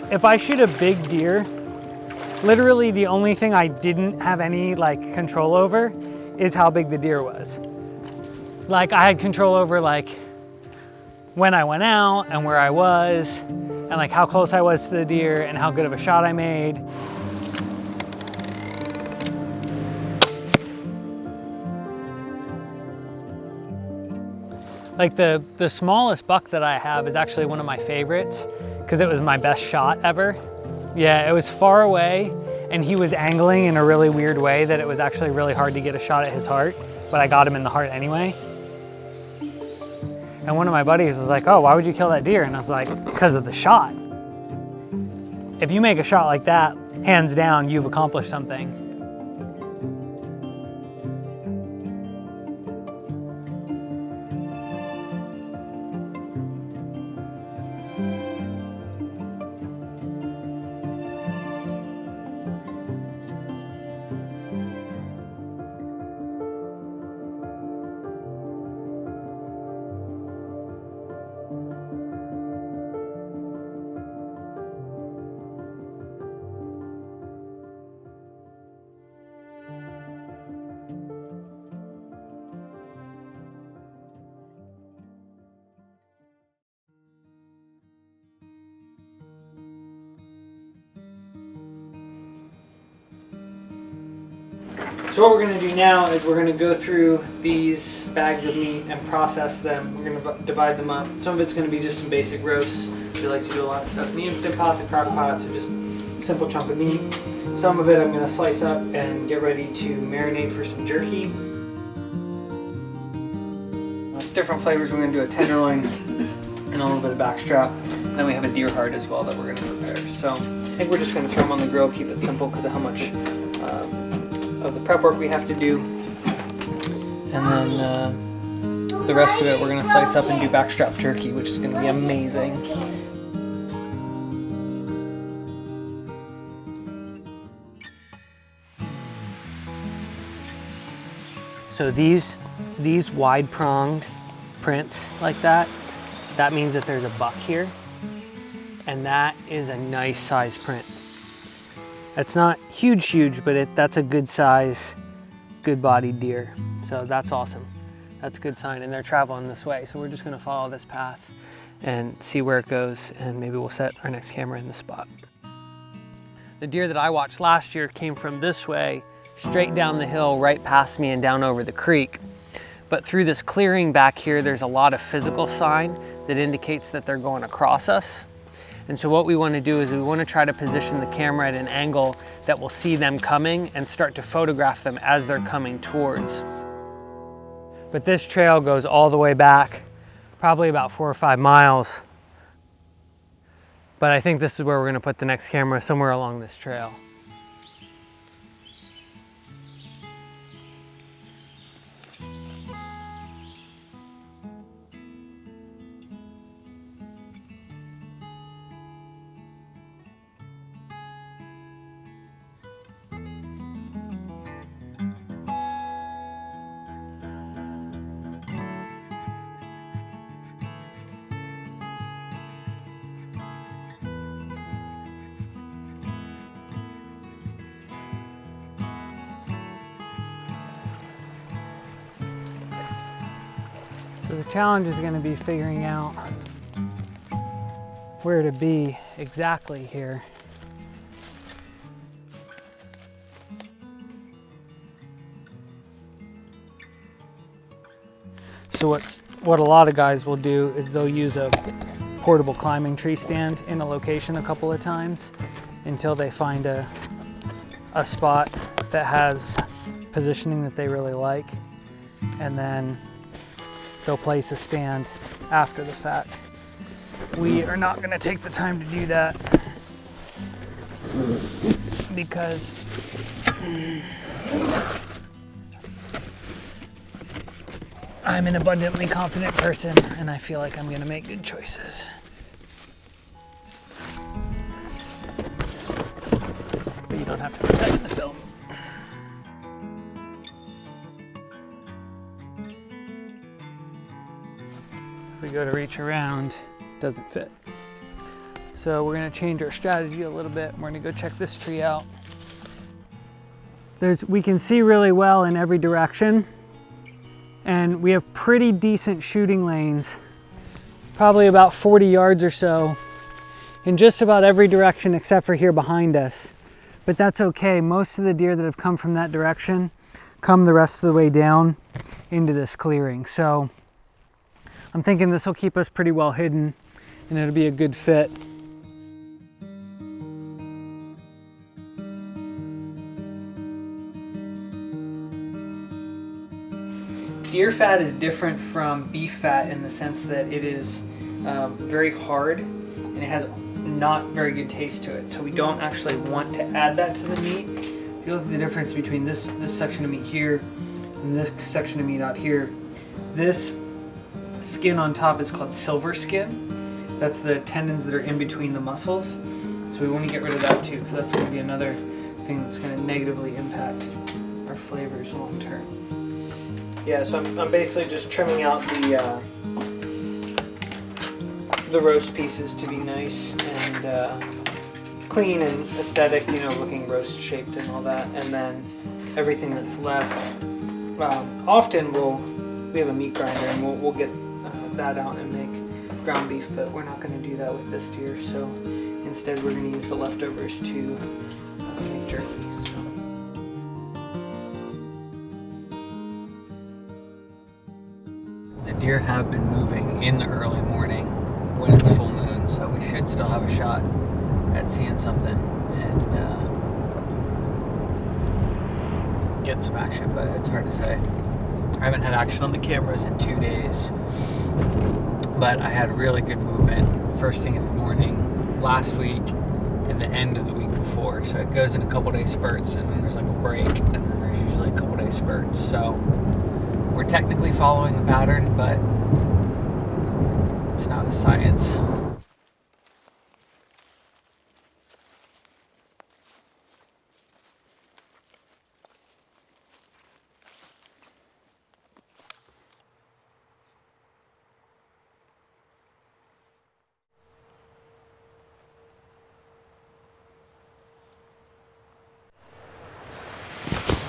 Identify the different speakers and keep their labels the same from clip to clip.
Speaker 1: If I shoot a big deer, literally the only thing I didn't have any like control over is how big the deer was. Like I had control over like when I went out and where I was and like how close I was to the deer and how good of a shot I made. Like the smallest buck that I have is actually one of my favorites because it was my best shot ever. Yeah, it was far away and he was angling in a really weird way that it was actually really hard to get a shot at his heart, but I got him in the heart anyway. And one of my buddies was like, oh, why would you kill that deer? And I was like, because of the shot. If you make a shot like that, hands down, you've accomplished something. So what we're going to do now is we're going to go through these bags of meat and process them. We're going to divide them up. Some of it's going to be just some basic roasts. We like to do a lot of stuff in the Instant Pot, the crock pot, so just a simple chunk of meat. Some of it I'm going to slice up and get ready to marinate for some jerky. Different flavors, we're going to do a tenderloin and a little bit of backstrap. And then we have a deer heart as well that we're going to prepare. So I think we're just going to throw them on the grill, keep it simple because of how much of the prep work we have to do, and then the rest of it we're going to slice up and do backstrap jerky, which is going to be amazing. So these wide pronged prints like that means that there's a buck here, and that is a nice size print. It's not huge, but that's a good size, good bodied deer. So that's awesome. That's a good sign. And they're traveling this way. So we're just gonna follow this path and see where it goes. And maybe we'll set our next camera in this spot. The deer that I watched last year came from this way, straight down the hill, right past me and down over the creek. But through this clearing back here, there's a lot of physical sign that indicates that they're going across us. And so what we want to do is we want to try to position the camera at an angle that will see them coming and start to photograph them as they're coming towards. But this trail goes all the way back, probably about 4 or 5 miles. But I think this is where we're going to put the next camera, somewhere along this trail. So the challenge is going to be figuring out where to be exactly here. So what a lot of guys will do is they'll use a portable climbing tree stand in a location a couple of times until they find a spot that has positioning that they really like, and then they'll place a stand after the fact. We are not going to take the time to do that because I'm an abundantly confident person and I feel like I'm going to make good choices. But you don't have to put that in the film. If we go to reach around, doesn't fit. So we're gonna change our strategy a little bit. We're gonna go check this tree out. We can see really well in every direction, and we have pretty decent shooting lanes, probably about 40 yards or so in just about every direction except for here behind us. But that's okay. Most of the deer that have come from that direction come the rest of the way down into this clearing. So I'm thinking this will keep us pretty well hidden and it'll be a good fit. Deer fat is different from beef fat in the sense that it is very hard and it has not very good taste to it. So we don't actually want to add that to the meat. If you look at the difference between this section of meat here and this section of meat out here, this skin on top is called silver skin. That's the tendons that are in between the muscles. So we want to get rid of that too, because that's going to be another thing that's going to negatively impact our flavors long term. Yeah, so I'm basically just trimming out the roast pieces to be nice and clean and aesthetic, you know, looking roast shaped and all that. And then everything that's left, often we have a meat grinder and we'll get that out and make ground beef, but we're not going to do that with this deer. So instead we're going to use the leftovers to make jerky. So. The deer have been moving in the early morning when it's full moon, so we should still have a shot at seeing something and getting some action, but it's hard to say. I haven't had action on the cameras in 2 days, but I had really good movement first thing in the morning last week and the end of the week before. So it goes in a couple day spurts and then there's like a break and then there's usually a couple day spurts. So we're technically following the pattern, but it's not a science.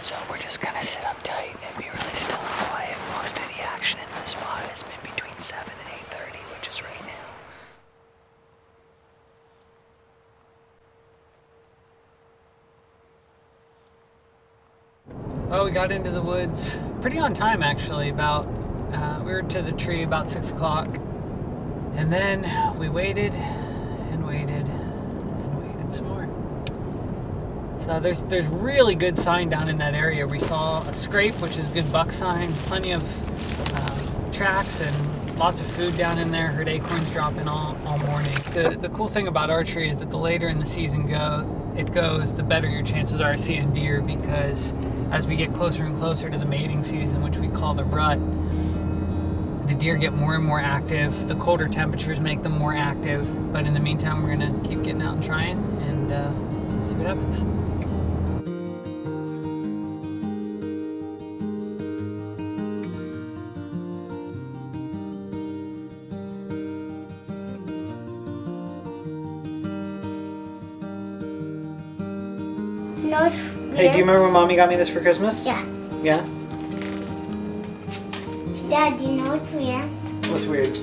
Speaker 1: So we're just gonna sit up tight and be really still and quiet. Most of the action in this spot has been between 7 and 8:30, which is right now. Well, we got into the woods pretty on time actually. We were to the tree about 6 o'clock, and then we waited and waited and waited some more. So there's really good sign down in that area. We saw a scrape, which is good buck sign, plenty of tracks and lots of food down in there. Heard acorns dropping all morning. The cool thing about archery is that the later in the season it goes, the better your chances are of seeing deer, because as we get closer and closer to the mating season, which we call the rut, the deer get more and more active. The colder temperatures make them more active, but in the meantime we're gonna keep getting out and trying and see what happens.
Speaker 2: No, it's weird.
Speaker 1: Hey, do you remember when Mommy got me this for Christmas?
Speaker 2: Yeah.
Speaker 1: Yeah?
Speaker 2: Dad, do you know what's weird?
Speaker 1: What's weird?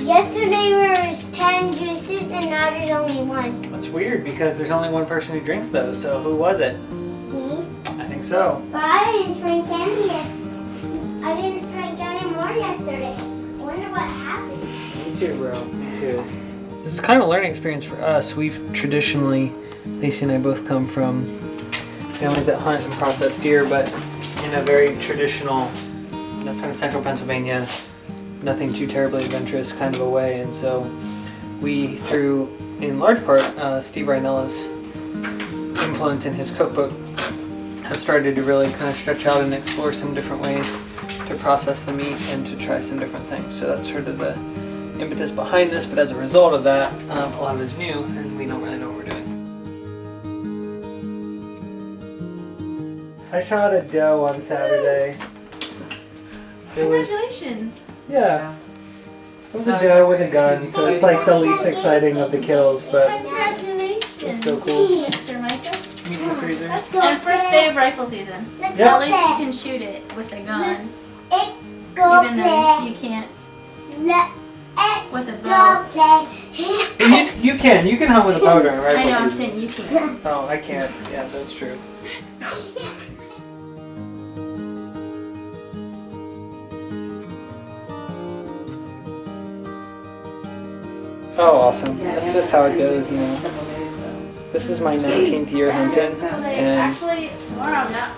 Speaker 2: Yesterday there was 10 juices and now there's only 1.
Speaker 1: That's weird because there's only one person who drinks those, so who was it?
Speaker 2: Me?
Speaker 1: I think so.
Speaker 2: But I didn't drink any yesterday. I didn't drink any more yesterday. I wonder what happened.
Speaker 1: Me too, bro. Me too. This is kind of a learning experience for us. We've traditionally, Lacey and I both come from families that hunt and process deer, but in a very traditional, kind of central Pennsylvania, nothing too terribly adventurous kind of a way. And so we, through, in large part, Steve Reinella's influence in his cookbook, have started to really kind of stretch out and explore some different ways to process the meat and to try some different things. So that's sort of the impetus behind this, but as a result of that, a lot of it is new and we don't really know what we're doing. I shot a doe on Saturday.
Speaker 3: Congratulations.
Speaker 1: Yeah. It was a doe with a gun, so it's like the least exciting of the kills, but
Speaker 3: Congratulations.
Speaker 1: it's so cool.
Speaker 3: Mr. Michael.
Speaker 1: Meet the freezer.
Speaker 2: Let's go.
Speaker 3: And first day of rifle season.
Speaker 2: Let's
Speaker 1: Yep.
Speaker 2: go
Speaker 3: At least you
Speaker 2: play.
Speaker 3: can shoot it with a gun.
Speaker 2: Let's go
Speaker 3: Even though
Speaker 2: play.
Speaker 3: you can't
Speaker 2: Let's
Speaker 3: with a
Speaker 2: go
Speaker 3: bow.
Speaker 2: play.
Speaker 1: You can hunt with a bow during
Speaker 3: I
Speaker 1: rifle
Speaker 3: know, I'm
Speaker 1: season.
Speaker 3: saying you can't.
Speaker 1: Oh, I can't. Yeah, that's true. Oh, awesome. That's just how it goes, you know. This is my 19th year hunting, and
Speaker 3: Actually, tomorrow I'm not.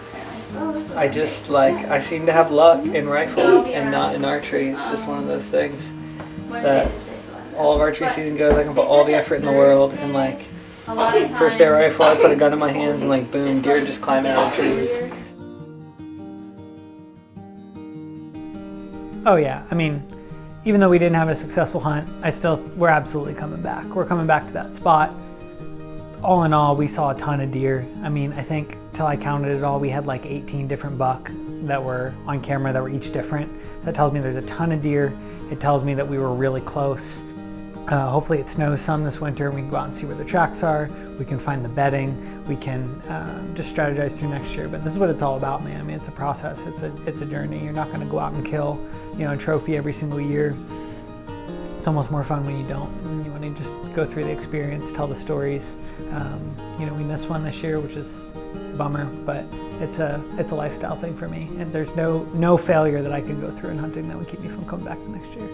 Speaker 1: I seem to have luck in rifle and not in archery. It's just one of those things that all of archery season goes, I can put all the effort in the world, and like,
Speaker 3: A lot of
Speaker 1: first day
Speaker 3: times-
Speaker 1: rifle, I put a gun in my hands and like, boom, deer just climb out of trees. Oh yeah, I mean, even though we didn't have a successful hunt, we're absolutely coming back. We're coming back to that spot. All in all, we saw a ton of deer. I mean, I think till I counted it all, we had like 18 different buck that were on camera that were each different. That tells me there's a ton of deer. It tells me that we were really close. Hopefully it snows some this winter and we can go out and see where the tracks are. We can find the bedding. We can just strategize through next year. But this is what it's all about, man. I mean, it's a process. It's a journey. You're not going to go out and kill, a trophy every single year. It's almost more fun when you don't. You want to just go through the experience, tell the stories. We missed one this year, which is a bummer, but it's a lifestyle thing for me. And there's no failure that I could go through in hunting that would keep me from coming back the next year.